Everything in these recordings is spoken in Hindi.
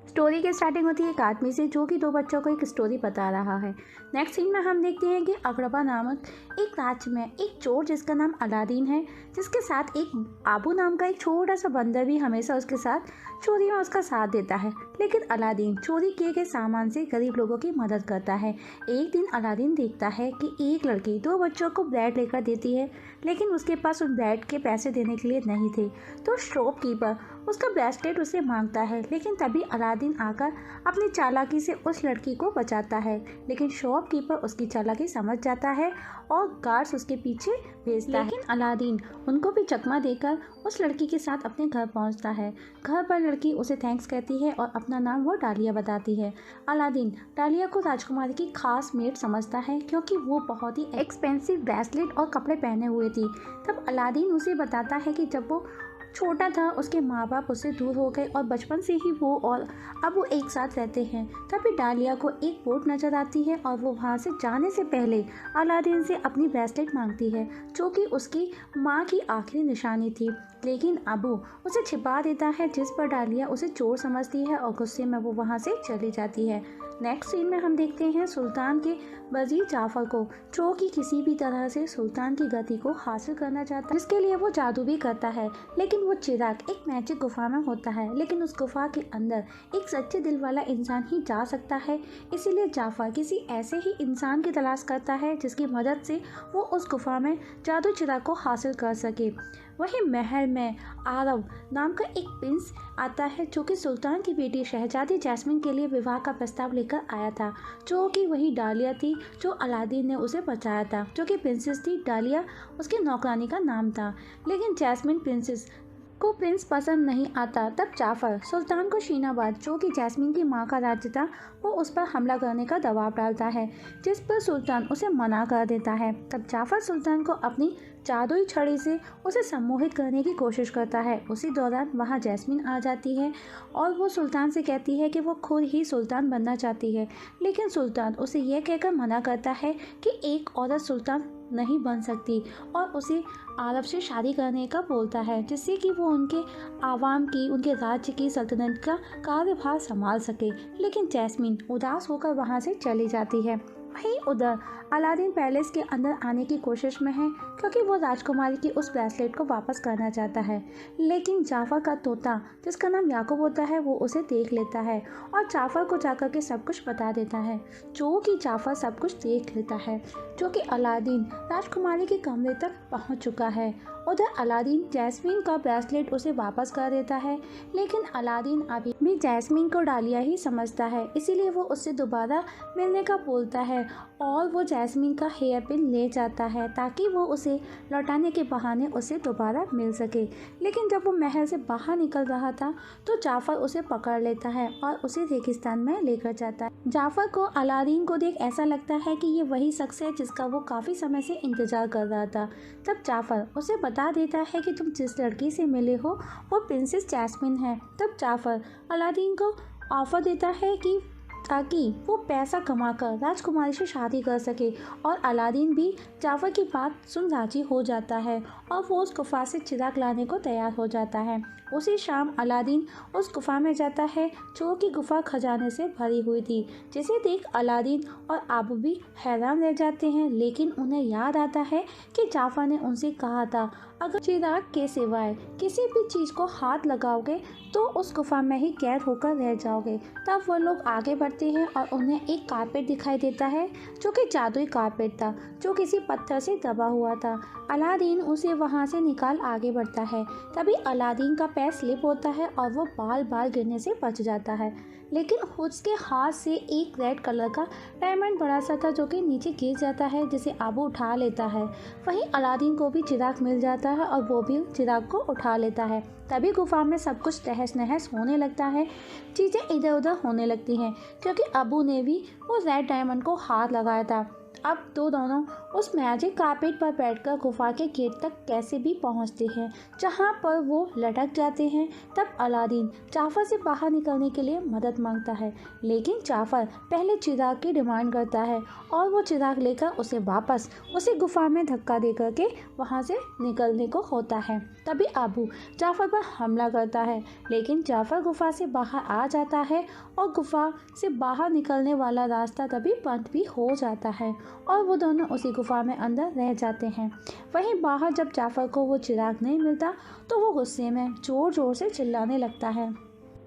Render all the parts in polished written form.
स्टोरी की स्टार्टिंग होती है एक आदमी से जो कि दो बच्चों को एक स्टोरी बता रहा है। नेक्स्ट सीन में हम देखते हैं कि अकरबा नामक एक राज्य में एक चोर जिसका नाम अलादीन है, जिसके साथ एक आबू नाम का एक छोटा सा बंदर भी हमेशा उसके साथ चोरी में उसका साथ देता है। लेकिन अलादीन चोरी किए गए सामान से गरीब लोगों की मदद करता है। एक दिन अलादीन देखता है कि एक लड़की दो बच्चों को ब्रेड लेकर देती है, लेकिन उसके पास उन ब्रेड के पैसे देने के लिए नहीं थे। तो शॉपकीपर उसका ब्रेसलेट उसे मांगता है, लेकिन तभी अलादीन आकर अपनी चालाकी से उस लड़की को बचाता है। लेकिन शॉपकीपर उसकी चालाकी समझ जाता है और गार्ड्स उसके पीछे भेजता है। लेकिन अलादीन उनको भी चकमा देकर उस लड़की के साथ अपने घर पहुंचता है। घर पर लड़की उसे थैंक्स कहती है और अपना नाम वो डालिया बताती है। अलादीन डालिया को राजकुमारी की खास मेट समझता है, क्योंकि वो बहुत ही एक्सपेंसिव ब्रेसलेट और कपड़े पहने हुए थी। तब अलादीन उसे बताता है कि जब वो छोटा था उसके माँ बाप उससे दूर हो गए और बचपन से ही वो और अब वो एक साथ रहते हैं। तभी डालिया को एक बोट नजर आती है और वो वहाँ से जाने से पहले अलादीन से अपनी ब्रेसलेट मांगती है, जो कि उसकी माँ की आखिरी निशानी थी। लेकिन अबू उसे छिपा देता है, जिस पर डालिया उसे चोर समझती है और गुस्से में वो वहाँ से चली जाती है। नेक्स्ट सीन में हम देखते हैं सुल्तान के वजीर जाफर को, जो कि किसी भी तरह से सुल्तान की गति को हासिल करना चाहता है, जिसके लिए वो जादू भी करता है। लेकिन वो चिराग एक मैजिक गुफा में होता है, लेकिन उस गुफा के अंदर एक सच्चे दिल वाला इंसान ही जा सकता है। इसीलिए जाफर किसी ऐसे ही इंसान की तलाश करता है जिसकी मदद से वो उस गुफा में जादू चिराग को हासिल कर सके। वही महल में आरव नाम का एक प्रिंस आता है, जो कि सुल्तान की बेटी शहजादी जैस्मिन के लिए विवाह का प्रस्ताव लेकर आया था, जो कि वही डालिया थी जो अलादीन ने उसे बचाया था, जो कि प्रिंसेस थी। डालिया उसके नौकरानी का नाम था। लेकिन जैस्मिन प्रिंसेस को प्रिंस पसंद नहीं आता। तब जाफर सुल्तान को शीनाबाद, जो कि जैस्मिन की माँ का राज्य था, वो उस पर हमला करने का दबाव डालता है, जिस पर सुल्तान उसे मना कर देता है। तब जाफर सुल्तान को अपनी जादुई छड़ी से उसे सम्मोहित करने की कोशिश करता है। उसी दौरान वहाँ जैस्मिन आ जाती है और वो सुल्तान से कहती है कि वो खुद ही सुल्तान बनना चाहती है। लेकिन सुल्तान उसे यह कहकर मना करता है कि एक औरत सुल्तान नहीं बन सकती और उसे आरब से शादी करने का बोलता है, जिससे कि वो उनके आवाम की, उनके राज्य की सल्तनत का कार्यभार संभाल सके। लेकिन जैस्मिन उदास होकर वहाँ से चली जाती है। वहीं उधर अलादीन पैलेस के अंदर आने की कोशिश में है, क्योंकि वो राजकुमारी की उस ब्रेसलेट को वापस करना चाहता है। लेकिन जाफर का तोता, जिसका नाम याकूब होता है, वो उसे देख लेता है और जाफर को जाकर के सब कुछ बता देता है, जो कि जाफर सब कुछ देख लेता है, जो कि अलादीन राजकुमारी के कमरे तक पहुंच चुका है। उधर अलादीन जैस्मिन का ब्रेसलेट उसे वापस कर देता है, लेकिन अलादीन अभी भी जैस्मिन को डालिया ही समझता है, इसीलिए वो उससे दोबारा मिलने का बोलता है और वो जैस्मिन का हेयर पिन ले जाता है, ताकि वो उसे लौटाने के बहाने उसे दोबारा मिल सके। लेकिन जब वो महल से बाहर निकल रहा था तो जाफर उसे पकड़ लेता है और उसे रेगिस्तान में लेकर जाता है। जाफर को अलादीन को देख ऐसा लगता है कि ये वही शख्स है जिसका वो काफ़ी समय से इंतजार कर रहा था। तब जाफर उसे बता देता है कि तुम जिस लड़की से मिले हो वो प्रिंसेस जैस्मिन है। तब जाफर अलादीन को ऑफर देता है कि ताकि वो पैसा कमाकर राजकुमारी से शादी कर सके, और अलादीन भी जाफर की बात सुन राजी हो जाता है और वो उस गुफा से चिराग लाने को तैयार हो जाता है। उसी शाम अलादीन उस गुफा में जाता है, जो कि गुफा खजाने से भरी हुई थी, जिसे देख अलादीन और आबू भी हैरान रह जाते हैं। लेकिन उन्हें याद आता है कि जाफर ने उनसे कहा था, अगर चिराग के सिवाय किसी भी चीज़ को हाथ लगाओगे तो उस गुफा में ही कैद होकर रह जाओगे। तब वो लोग आगे बढ़ते हैं और उन्हें एक कारपेट दिखाई देता है, जो कि जादुई कारपेट था, जो किसी पत्थर से दबा हुआ था। अलादीन उसे वहाँ से निकाल आगे बढ़ता है। तभी अलादीन का पैर स्लिप होता है और वो बाल बाल गिरने से बच जाता है। लेकिन उसके हाथ से एक रेड कलर का डायमंड बड़ा सा था, जो कि नीचे गिर जाता है, जिसे आबू उठा लेता है। वहीं अलादीन को भी चिराग मिल जाता है और वो भी चिराग को उठा लेता है। तभी गुफा में सब कुछ तहस नहस होने लगता है, चीज़ें इधर उधर होने लगती हैं, क्योंकि अबू ने भी वो रेड डायमंड को हाथ लगाया था। अब तो दोनों उस मैजिक कारपेट पर बैठकर गुफा के गेट तक कैसे भी पहुंचते हैं, जहां पर वो लटक जाते हैं। तब अलादीन जाफर से बाहर निकलने के लिए मदद मांगता है, लेकिन जाफर पहले चिराग की डिमांड करता है और वो चिराग लेकर उसे वापस उसी गुफा में धक्का दे करके वहां से निकलने को होता है। तभी अबू जाफर पर हमला करता है, लेकिन जाफर गुफा से बाहर आ जाता है और गुफा से बाहर निकलने वाला रास्ता तभी बंद भी हो जाता है और वो दोनों उसी गुफा में अंदर रह जाते हैं। वहीं बाहर जब जाफर को वो चिराग नहीं मिलता तो वो गुस्से में जोर जोर से चिल्लाने लगता है।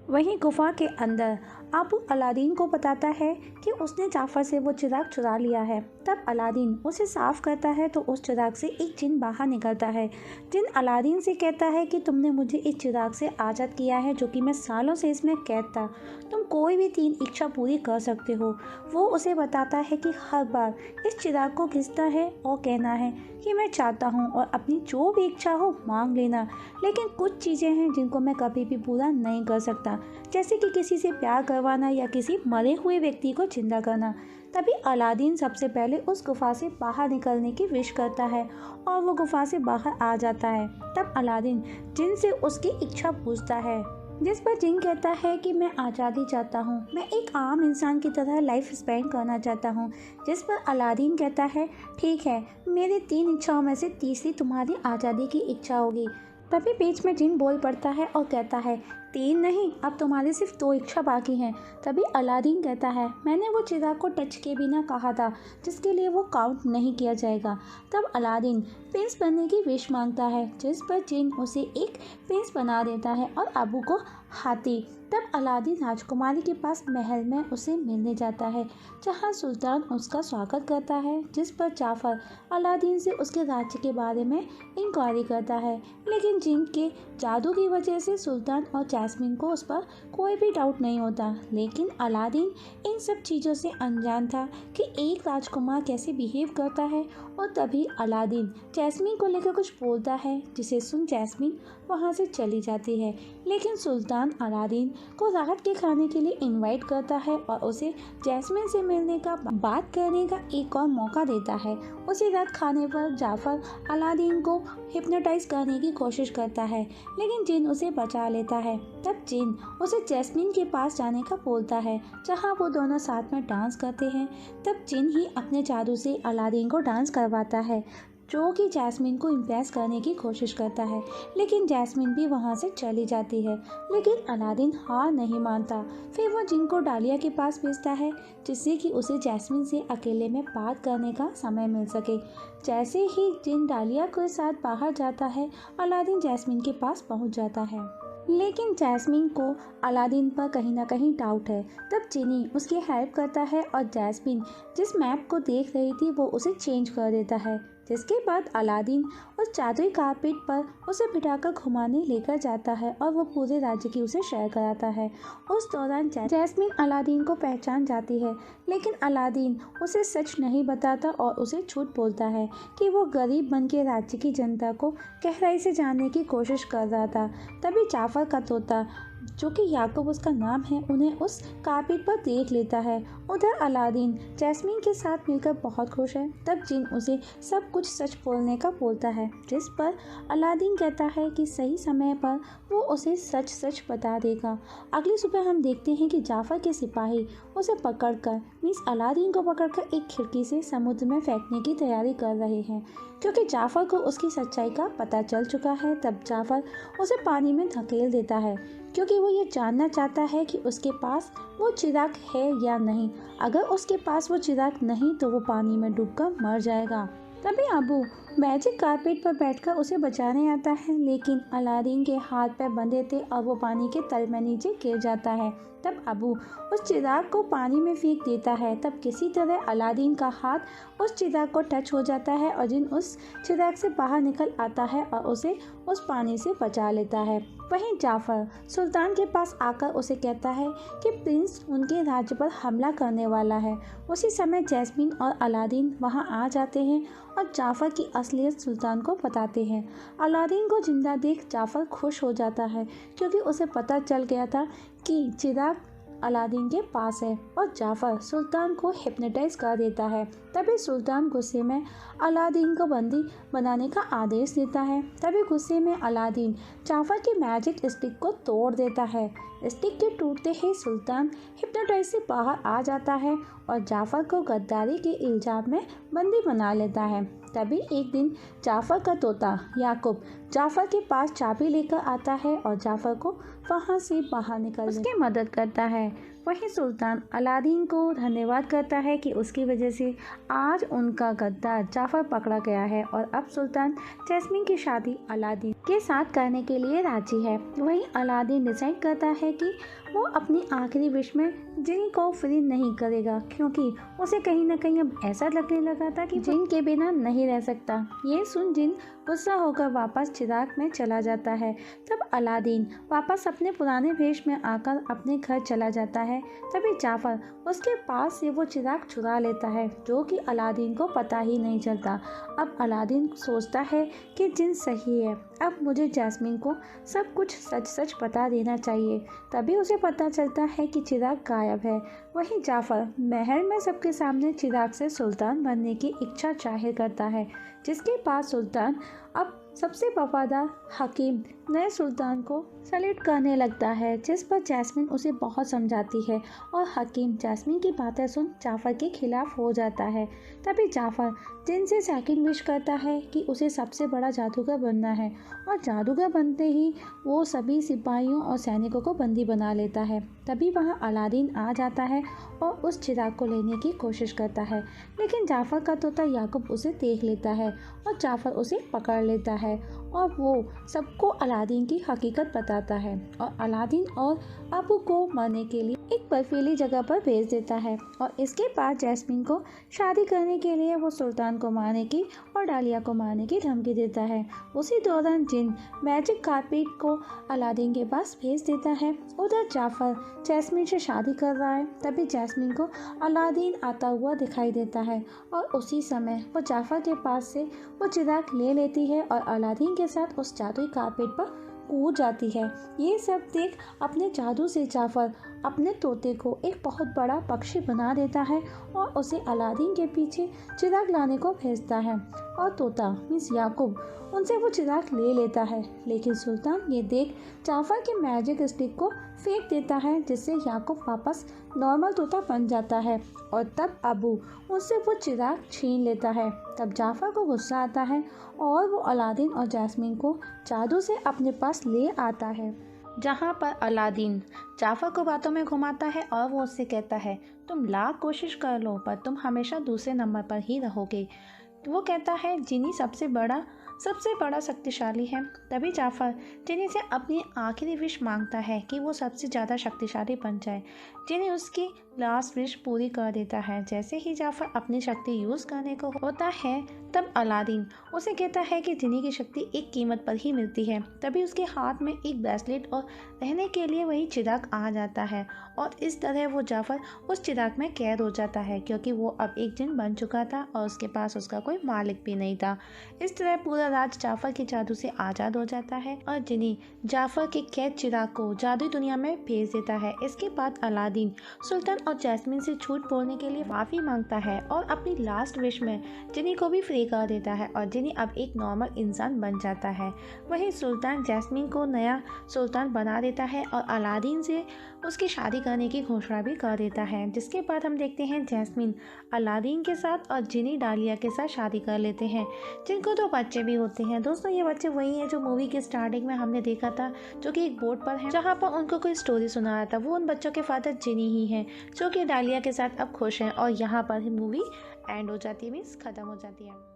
वहीं गुफा के अंदर अबू अलादीन को बताता है कि उसने जाफर से वो चिराग चुरा लिया है। तब अलादीन उसे साफ करता है तो उस चिराग से एक जिन बाहर निकलता है। जिन अलादीन से कहता है कि तुमने मुझे इस चिराग से आज़ाद किया है, जो कि मैं सालों से इसमें कैद था। तुम कोई भी 3 इच्छा पूरी कर सकते हो। वो उसे बताता है कि हर बार इस चिराग को घिसना है और कहना है कि मैं चाहता हूँ और अपनी जो भी इच्छा हो मांग लेना, लेकिन कुछ चीज़ें हैं जिनको मैं कभी भी पूरा नहीं कर सकता, जैसे कि किसी से प्यार करवाना या किसी मरे हुए व्यक्ति को जिंदा करना। तभी अलादीन सबसे पहले उस गुफा से बाहर निकलने की विश करता है और वो गुफा से बाहर आ जाता है। तब अलादीन जिन से उसकी इच्छा पूछता है, जिस पर जिन कहता है कि मैं आज़ादी चाहता हूँ, मैं एक आम इंसान की तरह लाइफ स्पेंड करना चाहता हूँ। जिस पर अलादीन कहता है, ठीक है, मेरी 3 इच्छाओं में से तीसरी तुम्हारी आज़ादी की इच्छा होगी। तभी बीच में जिन बोल पड़ता है और कहता है, 3 नहीं, अब तुम्हारी सिर्फ 2 इच्छा बाकी हैं। तभी अलादीन कहता है, मैंने वो चिराग को टच किए बिना कहा था, जिसके लिए वो काउंट नहीं किया जाएगा। तब अलादीन प्रिंस बनने की विश मांगता है, जिस पर जिन उसे एक प्रिंस बना देता है और अबू को हाथी। तब अलादीन राजकुमारी के पास महल में उसे मिलने जाता है, जहां सुल्तान उसका स्वागत करता है। जिस पर जाफर अलादीन से उसके राज्य के बारे में इंक्वायरी करता है, लेकिन जिन के जादू की वजह से सुल्तान और जैस्मिन को उस पर कोई भी डाउट नहीं होता। लेकिन अलादीन इन सब चीज़ों से अनजान था कि एक राजकुमार कैसे बिहेव करता है। और तभी अलादीन जैस्मिन को लेकर कुछ बोलता है, जिसे सुन जैस्मिन वहाँ से चली जाती है। लेकिन सुल्तान अलादीन को रात के खाने के लिए इनवाइट करता है और उसे जैस्मिन से मिलने का बात करने का एक और मौका देता है। उसी रात खाने पर जाफर अलादीन को हिप्नोटाइज करने की कोशिश करता है, लेकिन जिन उसे बचा लेता है। तब जिन उसे जैस्मिन के पास जाने का बोलता है, जहां वो दोनों साथ में डांस करते हैं। तब जिन ही अपने जादू से अलादीन को डांस करवाता है, जो कि जैस्मिन को इम्प्रेस करने की कोशिश करता है, लेकिन जैस्मिन भी वहाँ से चली जाती है। लेकिन अलादीन हार नहीं मानता। फिर वो जिन को डालिया के पास भेजता है, जिससे कि उसे जैस्मिन से अकेले में बात करने का समय मिल सके। जैसे ही जिन डालिया के साथ बाहर जाता है, अलादीन जैस्मिन के पास पहुँच जाता है, लेकिन जैस्मिन को अलादीन पर कहीं ना कहीं डाउट है। तब जिनी उसकी हेल्प करता है और जैस्मिन जिस मैप को देख रही थी वो उसे चेंज कर देता है, जिसके बाद अलादीन उस जादुई कारपेट पर उसे बिठाकर घुमाने लेकर जाता है और वो पूरे राज्य की उसे शेयर कराता है। उस दौरान जैस्मिन अलादीन को पहचान जाती है, लेकिन अलादीन उसे सच नहीं बताता और उसे झूठ बोलता है कि वो गरीब बन के राज्य की जनता को गहराई से जानने की कोशिश कर रहा था। तभी जाफर का तोता, जो कि याकूब उसका नाम है, उन्हें उस कारपेट पर देख लेता है। उधर अलादीन जैस्मिन के साथ मिलकर बहुत खुश है। तब जिन उसे सब कुछ सच बोलने का बोलता है, जिस पर अलादीन कहता है कि सही समय पर वो उसे सच सच बता देगा। अगली सुबह हम देखते हैं कि जाफर के सिपाही उसे पकड़कर मीन्स अलादीन को पकड़कर एक खिड़की से समुद्र में फेंकने की तैयारी कर रहे हैं, क्योंकि जाफर को उसकी सच्चाई का पता चल चुका है। तब जाफर उसे पानी में धकेल देता है, क्योंकि वो ये जानना चाहता है कि उसके पास वो चिराग है या नहीं। अगर उसके पास वो चिराग नहीं तो वो पानी में डूबकर मर जाएगा। तभी अबू मैजिक कारपेट पर बैठकर उसे बचाने आता है, लेकिन अलादीन के हाथ पैर बंधे थे और वो पानी के तल में नीचे गिर जाता है। तब अबू उस चिराग को पानी में फेंक देता है। तब किसी तरह अलादीन का हाथ उस चिराग को टच हो जाता है और जिन उस चिराग से बाहर निकल आता है और उसे उस पानी से बचा लेता है। वहीं जाफर सुल्तान के पास आकर उसे कहता है कि प्रिंस उनके राज्य पर हमला करने वाला है। उसी समय जैस्मिन और अलादीन वहां आ जाते हैं और जाफर की असलियत सुल्तान को बताते हैं। अलादीन को जिंदा देख जाफर खुश हो जाता है, क्योंकि उसे पता चल गया था कि चिराग अलादीन के पास है और जाफर सुल्तान को हिप्नोटाइज कर देता है। तभी सुल्तान गुस्से में अलादीन को बंदी बनाने का आदेश देता है। तभी गुस्से में अलादीन जाफर की मैजिक स्टिक को तोड़ देता है। स्टिक के टूटते ही सुल्तान हिप्नोटाइज से बाहर आ जाता है और जाफर को गद्दारी के इल्जाम में बंदी बना लेता है। तभी एक दिन जाफर का तोता याकूब जाफर के पास चाबी लेकर आता है और जाफर को वहाँ से बाहर निकलने उसकी मदद करता है। वहीं सुल्तान अलादीन को धन्यवाद करता है कि उसकी वजह से आज उनका गद्दार जाफर पकड़ा गया है और अब सुल्तान जैस्मीन की शादी अलादीन के साथ करने के लिए राजी है। वहीं अलादीन डिसाइड करता है कि वो अपनी आखिरी विश में जिन को फ्री नहीं करेगा, क्योंकि उसे कहीं ना कहीं अब ऐसा लगने लगा था कि जिन के बिना नहीं रह सकता। ये सुन जिन गुस्सा होकर वापस चिराग में चला जाता है। तब अलादीन वापस अपने पुराने वेश में आकर अपने घर चला जाता है। तभी जाफर उसके पास से वो चिराग चुरा लेता है, जो कि अलादीन को पता ही नहीं चलता। अब अलादीन सोचता है कि जिन सही है, अब मुझे जैस्मीन को सब कुछ सच सच बता देना चाहिए। तभी उसे पता चलता है कि चिराग गायब है। वहीं जाफर महल में सबके सामने चिराग से सुल्तान बनने की इच्छा जाहिर करता है, जिसके बाद सुल्तान अब सबसे वफादार हकीम नए सुल्तान को सैल्यूट करने लगता है, जिस पर जैस्मीन उसे बहुत समझाती है और हकीम जैस्मीन की बातें सुन जाफर के खिलाफ हो जाता है। तभी जाफर जिन से सेकंड विश करता है कि उसे सबसे बड़ा जादूगर बनना है और जादूगर बनते ही वो सभी सिपाहियों और सैनिकों को बंदी बना लेता है। तभी वहाँ अलादीन आ जाता है और उस चिराग को लेने की कोशिश करता है, लेकिन जाफर का तोता याकूब उसे देख लेता है और जाफर उसे पकड़ लेता है और वो सबको अलादीन की हकीकत बताता है और अलादीन और अबू को मरने के लिए एक बर्फीली जगह पर भेज देता है। और इसके बाद जैस्मीन को शादी करने के लिए वो सुल्तान को मारने की और डालिया को मारने की धमकी देता है। उसी दौरान जिन मैजिक कारपेट को अलादीन के पास भेज देता है। उधर जाफर जैस्मीन से शादी कर रहा है। तभी जैस्मीन को अलादीन आता हुआ दिखाई देता है और उसी समय वो जाफर के पास से वो चिराग ले लेती है और अलादीन के साथ उस जादुई कारपेट पर कूद जाती है। ये सब देख अपने जादू से जाफर अपने तोते को एक बहुत बड़ा पक्षी बना देता है और उसे अलादीन के पीछे चिराग लाने को भेजता है और तोता मींस याकूब उनसे वो चिराग ले लेता है। लेकिन सुल्तान ये देख जाफर के मैजिक स्टिक को फेंक देता है, जिससे याकूब वापस नॉर्मल तोता बन जाता है और तब अबू उससे वो चिराग छीन लेता है। तब जाफर को गुस्सा आता है और वो अलादीन और जैस्मीन को जादू से अपने पास ले आता है, जहाँ पर अलादीन जाफर को बातों में घुमाता है और वो उससे कहता है तुम लाख कोशिश कर लो पर तुम हमेशा दूसरे नंबर पर ही रहोगे। वो कहता है जिनी सबसे बड़ा शक्तिशाली है। तभी जाफर जिनी से अपनी आखिरी विश मांगता है कि वो सबसे ज़्यादा शक्तिशाली बन जाए। जिनी उसकी लास्ट विश पूरी कर देता है। जैसे ही जाफर अपनी शक्ति यूज़ करने को होता है तब अलादीन उसे कहता है कि जिनी की शक्ति एक कीमत पर ही मिलती है। तभी उसके हाथ में एक ब्रेसलेट और रहने के लिए वही चिराग आ जाता है और इस तरह वो जाफर उस चिराग में कैद हो जाता है, क्योंकि वो अब एक जिन बन चुका था और उसके पास उसका कोई मालिक भी नहीं था। इस तरह पूरा राज जाफर के जादू से आज़ाद हो जाता है और जिनी जाफर के कैद चिराग को जादुई दुनिया में भेज देता है। इसके बाद अलादीन सुल्तान और जैस्मीन से झूठ बोलने के लिए माफ़ी मांगता है और अपनी लास्ट विश में जिनी को भी फ्री कर देता है और जिनी अब एक नॉर्मल इंसान बन जाता है। वहीं सुल्तान जैस्मीन को नया सुल्तान बना देता है और अलादीन से उसकी शादी करने की घोषणा भी कर देता है। जिसके बाद हम देखते हैं जैस्मीन अलादीन के साथ और जिनी डालिया के साथ शादी कर लेते हैं, जिनको दो बच्चे भी होते हैं। दोस्तों ये बच्चे वही हैं जो मूवी के स्टार्टिंग में हमने देखा था, जो कि एक बोट पर है जहाँ पर उनको कोई स्टोरी सुना रहा था। वो उन बच्चों के फादर जिनी ही हैं, जो कि डालिया के साथ अब खुश हैं और यहाँ पर ही मूवी एंड हो जाती है, मीन्स ख़त्म हो जाती है।